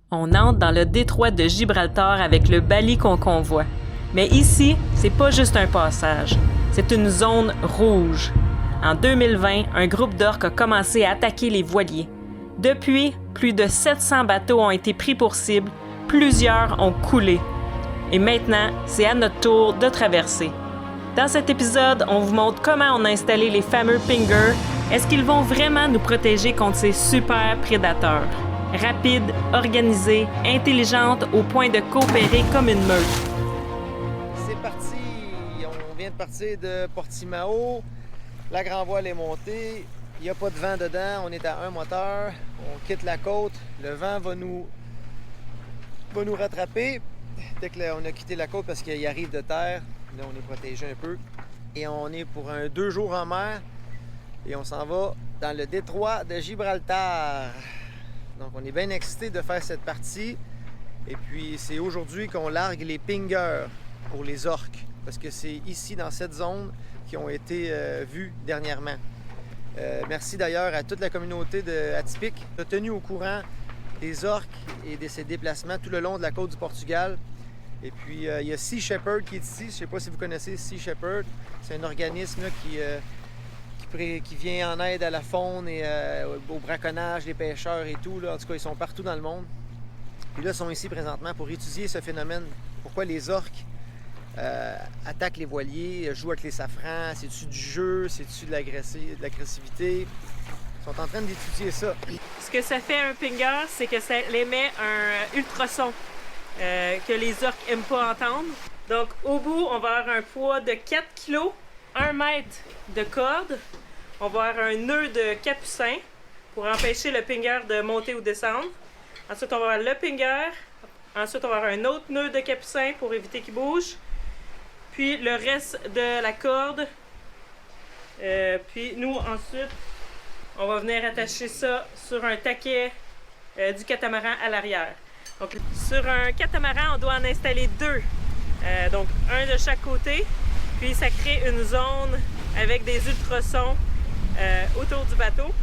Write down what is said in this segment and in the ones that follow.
On entre dans le détroit de Gibraltar avec le Bali qu'on convoit. Mais ici, c'est pas juste un passage, c'est une zone rouge. En 2020, un groupe d'orques a commencé à attaquer les voiliers. Depuis, plus de 700 bateaux ont été pris pour cible, plusieurs ont coulé. Et maintenant, c'est à notre tour de traverser. Dans cet épisode, on vous montre comment on a installé les fameux pingers. Est-ce qu'ils vont vraiment nous protéger contre ces super prédateurs? Rapides, organisées, intelligentes au point de coopérer comme une meute. C'est parti! On vient de partir de Portimao. La grand voile est montée. Il n'y a pas de vent dedans. On est à un moteur. On quitte la côte. Le vent va nous rattraper. Dès qu'on a quitté la côte parce qu'il arrive de terre, là on est protégé un peu. Et on est pour 2 jours en mer. Et on s'en va dans le détroit de Gibraltar. Donc on est bien excités de faire cette partie. Et puis c'est aujourd'hui qu'on largue les pingers pour les orques. Parce que c'est ici, dans cette zone, qui ont été vus dernièrement. Merci d'ailleurs à toute la communauté de Atypique qui a tenu au courant des orques et de ses déplacements tout le long de la côte du Portugal. Et puis il y a Sea Shepherd qui est ici. Je ne sais pas si vous connaissez Sea Shepherd. C'est un organisme là, qui vient en aide à la faune et au braconnage, les pêcheurs et tout. Là. En tout cas, ils sont partout dans le monde. Puis là, ils sont ici présentement pour étudier ce phénomène. Pourquoi les orques attaquent les voiliers, jouent avec les safrans. C'est-tu du jeu? C'est-tu de l'agressivité? Ils sont en train d'étudier ça. Ce que ça fait un pinger, c'est que ça émet un ultrason que les orques n'aiment pas entendre. Donc, au bout, on va avoir un poids de 4 kg, 1 mètre de corde. On va avoir un nœud de capucin pour empêcher le pinger de monter ou descendre. Ensuite, on va avoir le pinger. Ensuite, on va avoir un autre nœud de capucin pour éviter qu'il bouge. Puis le reste de la corde. Puis nous, ensuite, on va venir attacher ça sur un taquet du catamaran à l'arrière. Donc, sur un catamaran, on doit en installer 2. Donc, un de chaque côté. Puis, ça crée une zone avec des ultrasons autour du bateau.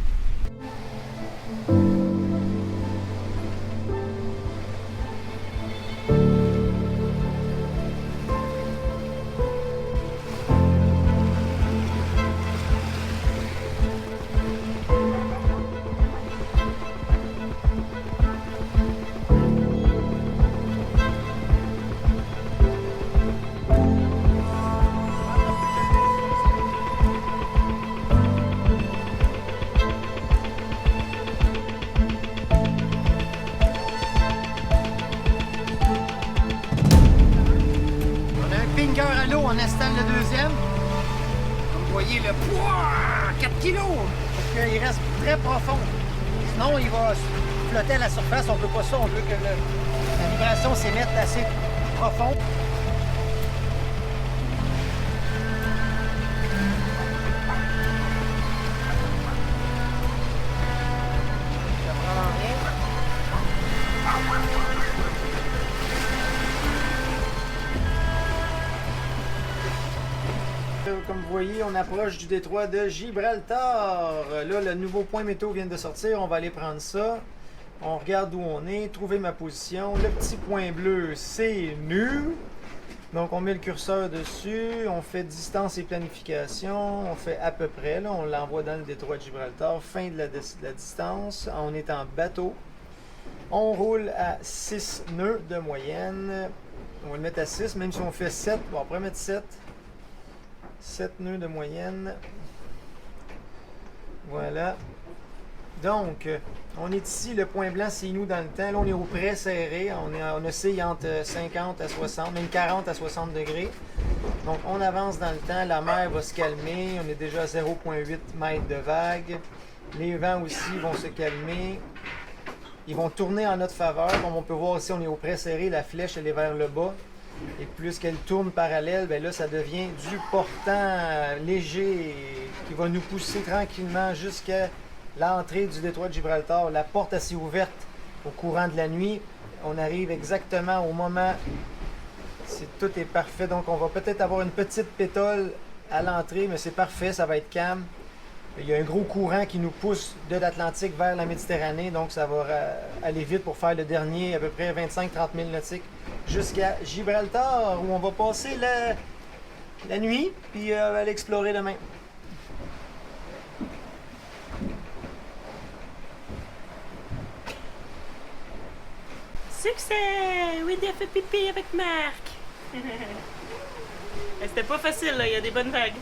À l'eau, on installe le deuxième. Comme vous voyez, le poids, 4 kilos. Parce qu'il reste très profond. Sinon, il va flotter à la surface. On veut pas ça. On veut que la vibration s'émette assez profond. Je prends en rien. Comme vous voyez, on approche du détroit de Gibraltar. Là, le nouveau point météo vient de sortir. On va aller prendre ça. On regarde où on est. Trouver ma position. Le petit point bleu, c'est nu. Donc, on met le curseur dessus. On fait distance et planification. On fait à peu près. Là, on l'envoie dans le détroit de Gibraltar. Fin de la distance. On est en bateau. On roule à 6 nœuds de moyenne. On va le mettre à 6, même si on fait 7. Bon, on pourrait mettre 7. 7 nœuds de moyenne. Voilà. Donc, on est ici, le point blanc, c'est nous dans le temps. Là, on est au près serré. On oscille entre 50 à 60, même 40 à 60 degrés. Donc, on avance dans le temps. La mer va se calmer. On est déjà à 0,8 mètres de vague. Les vents aussi vont se calmer. Ils vont tourner en notre faveur. Comme on peut voir ici, on est au près serré. La flèche, elle est vers le bas. Et plus qu'elle tourne parallèle, bien là, ça devient du portant léger qui va nous pousser tranquillement jusqu'à l'entrée du détroit de Gibraltar. La porte assez ouverte au courant de la nuit. On arrive exactement au moment. Tout est parfait. Donc, on va peut-être avoir une petite pétole à l'entrée, mais c'est parfait. Ça va être calme. Il y a un gros courant qui nous pousse de l'Atlantique vers la Méditerranée, donc ça va aller vite pour faire le dernier, à peu près 25-30 000 nautiques, jusqu'à Gibraltar, où on va passer la nuit, puis aller explorer demain. Succès! Wendy a fait pipi avec Marc! C'était pas facile, là, il y a des bonnes vagues.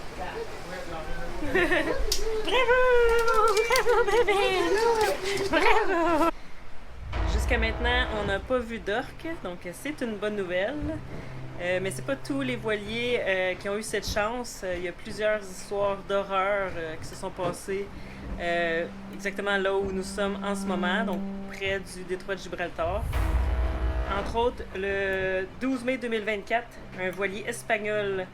Bravo! Bravo, bébé! Bravo! Jusqu'à maintenant, on n'a pas vu d'orques, donc c'est une bonne nouvelle. Mais c'est pas tous les voiliers qui ont eu cette chance. Il y a plusieurs histoires d'horreur qui se sont passées exactement là où nous sommes en ce moment, donc près du détroit de Gibraltar. Entre autres, le 12 mai 2024, un voilier espagnol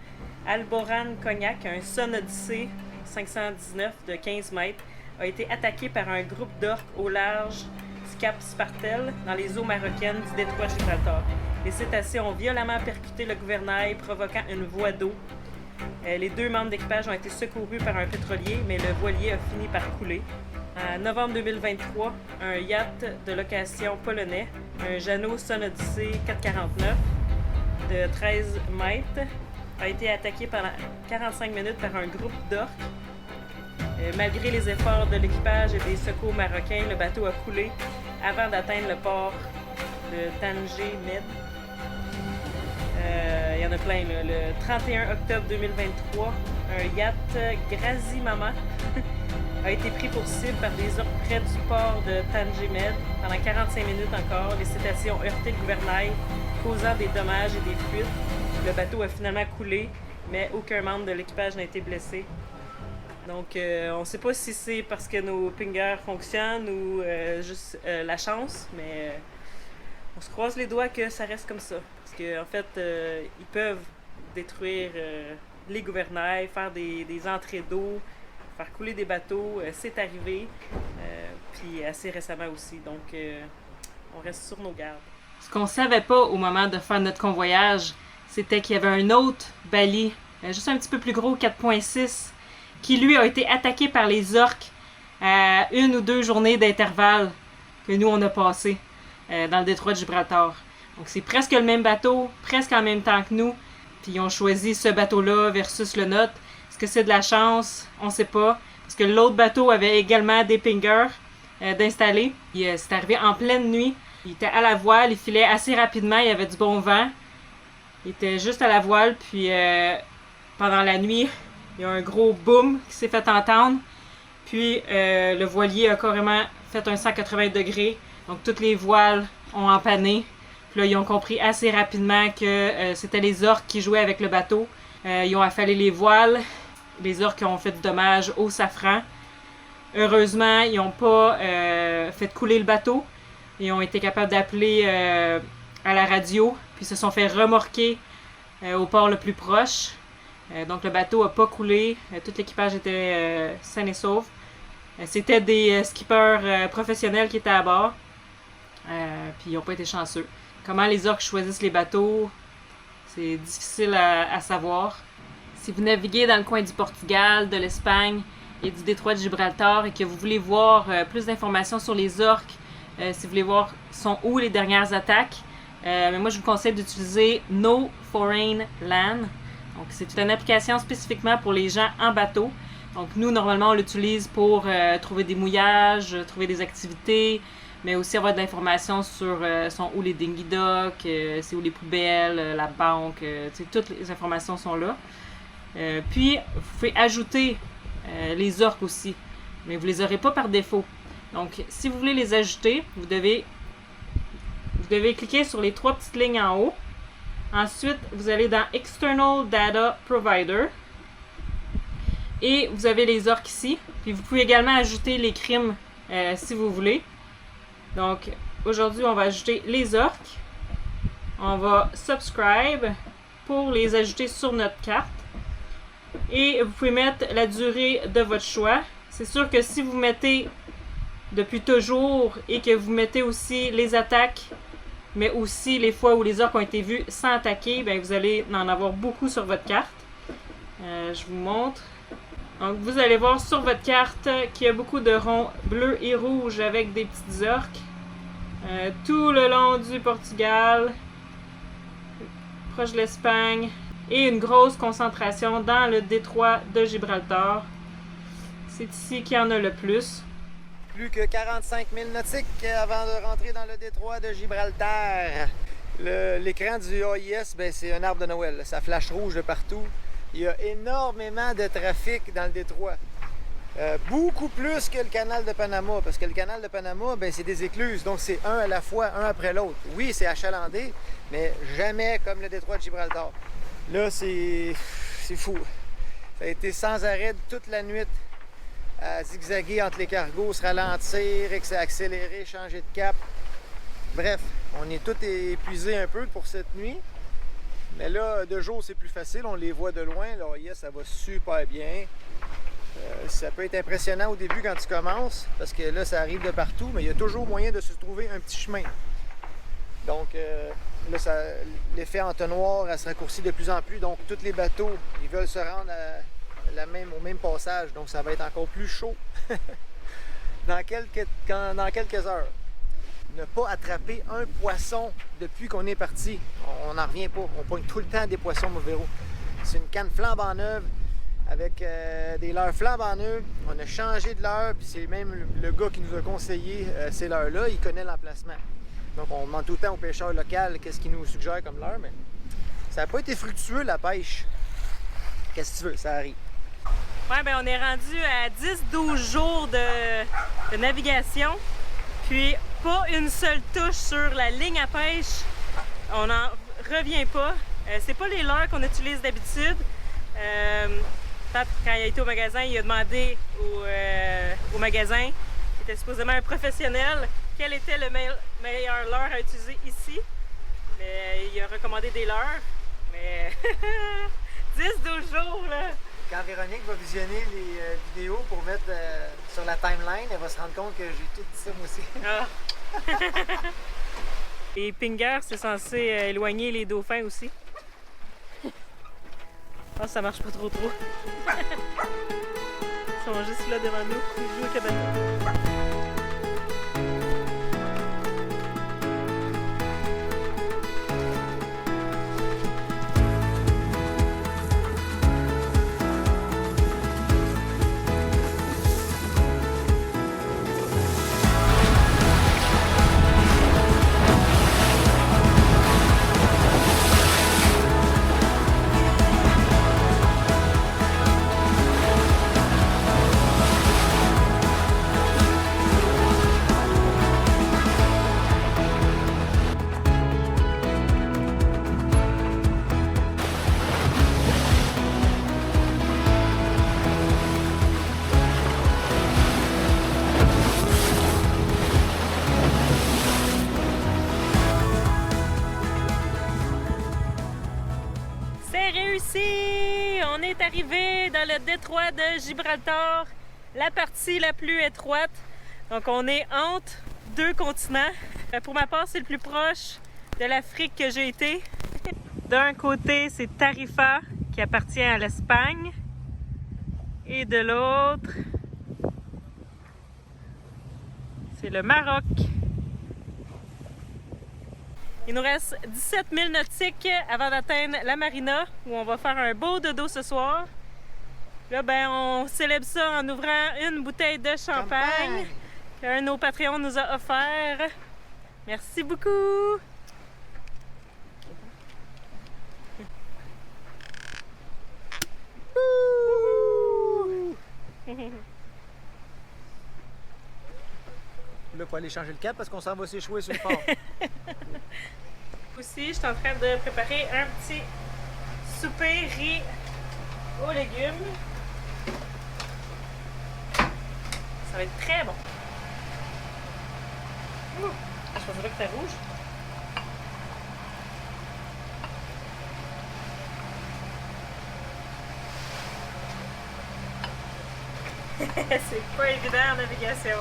Alboran Cognac, un Sun Odyssey 519 de 15 mètres, a été attaqué par un groupe d'orques au large du Cap Spartel, dans les eaux marocaines du détroit de Gibraltar. Les cétacés ont violemment percuté le gouvernail, provoquant une voie d'eau. Les 2 membres d'équipage ont été secourus par un pétrolier, mais le voilier a fini par couler. En novembre 2023, un yacht de location polonais, un Jeannot Sun Odyssey 449 de 13 mètres, a été attaqué pendant 45 minutes par un groupe d'orques. Malgré les efforts de l'équipage et des secours marocains, le bateau a coulé avant d'atteindre le port de Tanger Med. Il y en a plein, là. Le 31 octobre 2023, un yacht Grazi Mama a été pris pour cible par des orques près du port de Tanger Med. Pendant 45 minutes encore, les cétacés ont heurté le gouvernail, causant des dommages et des fuites. Le bateau a finalement coulé, mais aucun membre de l'équipage n'a été blessé. Donc, on ne sait pas si c'est parce que nos pingers fonctionnent ou juste la chance, mais on se croise les doigts que ça reste comme ça. Parce qu'en fait, ils peuvent détruire les gouvernails, faire des entrées d'eau, faire couler des bateaux. C'est arrivé, puis assez récemment aussi. Donc, on reste sur nos gardes. Ce qu'on ne savait pas au moment de faire notre convoyage, c'était qu'il y avait un autre Bali, juste un petit peu plus gros, 4.6, qui lui a été attaqué par les orques à 1 ou 2 journées d'intervalle que nous on a passé dans le détroit de Gibraltar. Donc c'est presque le même bateau, presque en même temps que nous, puis ils ont choisi ce bateau-là versus le nôtre. Est-ce que c'est de la chance? On ne sait pas, parce que l'autre bateau avait également des pingers d'installer. C'est arrivé en pleine nuit, il était à la voile, il filait assez rapidement, il y avait du bon vent. Il était juste à la voile, puis pendant la nuit, il y a un gros boom qui s'est fait entendre. Puis le voilier a carrément fait un 180 degrés. Donc toutes les voiles ont empanné. Puis là, ils ont compris assez rapidement que c'était les orques qui jouaient avec le bateau. Ils ont affalé les voiles. Les orques ont fait du dommage au safran. Heureusement, ils n'ont pas fait couler le bateau. Ils ont été capables d'appeler à la radio. Puis se sont fait remorquer au port le plus proche. Donc le bateau n'a pas coulé, tout l'équipage était sain et sauf. C'était des skippers professionnels qui étaient à bord, puis ils n'ont pas été chanceux. Comment les orques choisissent les bateaux, c'est difficile à savoir. Si vous naviguez dans le coin du Portugal, de l'Espagne et du détroit de Gibraltar et que vous voulez voir plus d'informations sur les orques, si vous voulez voir sont où les dernières attaques, mais moi je vous conseille d'utiliser No Foreign Land. Donc, c'est une application spécifiquement pour les gens en bateau. Donc, nous, normalement, on l'utilise pour trouver des mouillages, trouver des activités, mais aussi avoir de l'information sur sont où les dinghy docks, c'est où les poubelles, la banque, toutes les informations sont là. Puis, vous pouvez ajouter les orques aussi, mais vous ne les aurez pas par défaut. Donc, si vous voulez les ajouter, vous devez cliquer sur les 3 petites lignes en haut. Ensuite, vous allez dans External Data Provider et vous avez les orques ici. Puis vous pouvez également ajouter les crimes si vous voulez. Donc, aujourd'hui, on va ajouter les orques. On va subscribe pour les ajouter sur notre carte. Et vous pouvez mettre la durée de votre choix. C'est sûr que si vous mettez depuis toujours et que vous mettez aussi les attaques, mais aussi les fois où les orques ont été vus sans attaquer, bien, vous allez en avoir beaucoup sur votre carte. Je vous montre. Donc vous allez voir sur votre carte qu'il y a beaucoup de ronds bleus et rouges avec des petites orques. Tout le long du Portugal, proche de l'Espagne, et une grosse concentration dans le détroit de Gibraltar. C'est ici qu'il y en a le plus. Plus que 45 000 nautiques avant de rentrer dans le détroit de Gibraltar. L'écran du AIS, ben, c'est un arbre de Noël. Ça flash rouge de partout. Il y a énormément de trafic dans le détroit. Beaucoup plus que le canal de Panama, parce que le canal de Panama, ben, c'est des écluses, donc c'est un à la fois, un après l'autre. Oui, c'est achalandé, mais jamais comme le détroit de Gibraltar. Là, c'est fou. Ça a été sans arrêt toute la nuit à zigzaguer entre les cargos, se ralentir, accélérer, changer de cap. Bref, on est tous épuisés un peu pour cette nuit. Mais là, de jour, c'est plus facile, on les voit de loin. L'AIS, ça va super bien. Ça peut être impressionnant au début quand tu commences, parce que là, ça arrive de partout, mais il y a toujours moyen de se trouver un petit chemin. Donc là, l'effet entonnoir, elle se raccourcit de plus en plus. Donc, tous les bateaux, ils veulent se rendre au même passage. Donc, ça va être encore plus chaud dans quelques heures. Ne pas attraper un poisson depuis qu'on est parti. On n'en revient pas. On pogne tout le temps des poissons, mon vélo. C'est une canne flambant neuve avec des leurres flambant neuves. On a changé de leurre, puis c'est même le gars qui nous a conseillé ces leurres-là. Il connaît l'emplacement. Donc, on demande tout le temps aux pêcheurs locaux qu'est-ce qu'ils nous suggèrent comme leurre, mais ça n'a pas été fructueux, la pêche. Qu'est-ce que tu veux? Ça arrive. Ouais, ben on est rendu à 10-12 jours de navigation. Puis, pas une seule touche sur la ligne à pêche. On n'en revient pas. C'est pas les leurres qu'on utilise d'habitude. Pat, quand il a été au magasin, il a demandé au magasin, qui était supposément un professionnel, quel était le meilleur leurre à utiliser ici. Mais il a recommandé des leurres. Mais 10-12 jours, là! Quand Véronique va visionner les vidéos pour mettre sur la timeline, elle va se rendre compte que j'ai tout dit ça moi aussi. Ah. Les pingers, c'est censé éloigner les dauphins aussi. Ah, ça marche pas trop. Ils sont juste là devant nous, ils jouent au cabanon. On est arrivé dans le détroit de Gibraltar, la partie la plus étroite. Donc on est entre deux continents. Pour ma part, c'est le plus proche de l'Afrique que j'ai été. D'un côté, c'est Tarifa qui appartient à l'Espagne. Et de l'autre, c'est le Maroc. Il nous reste 17 000 nautiques avant d'atteindre la marina où on va faire un beau dodo ce soir. Là, ben, on célèbre ça en ouvrant une bouteille de champagne qu'un de nos Patreons nous a offert. Merci beaucoup! Là, il faut aller changer le cap parce qu'on s'en va s'échouer sur le port. Aussi, je suis en train de préparer un petit souper riz aux légumes. Ça va être très bon. Ah, je pensais pas que c'était rouge. C'est pas évident en navigation.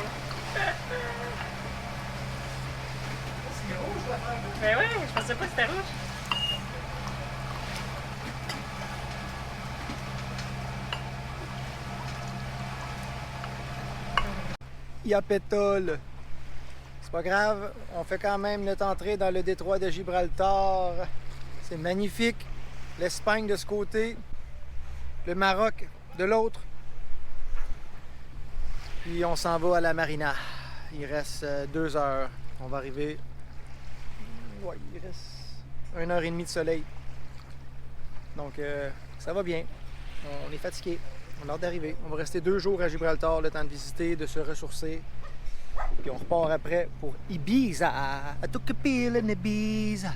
C'est rouge, la fin. Ben ouais, je pensais pas que c'était rouge. il y a pétole. C'est pas grave, on fait quand même notre entrée dans le détroit de Gibraltar. C'est magnifique. L'Espagne de ce côté, le Maroc de l'autre. Puis on s'en va à la marina. Il reste 2 heures. On va arriver. Ouais, il reste 1h30 de soleil. Donc ça va bien. On est fatigué. On a hâte d'arriver. On va rester 2 jours à Gibraltar, le temps de visiter, de se ressourcer. Puis on repart après pour Ibiza. À Tocqueville en Ibiza.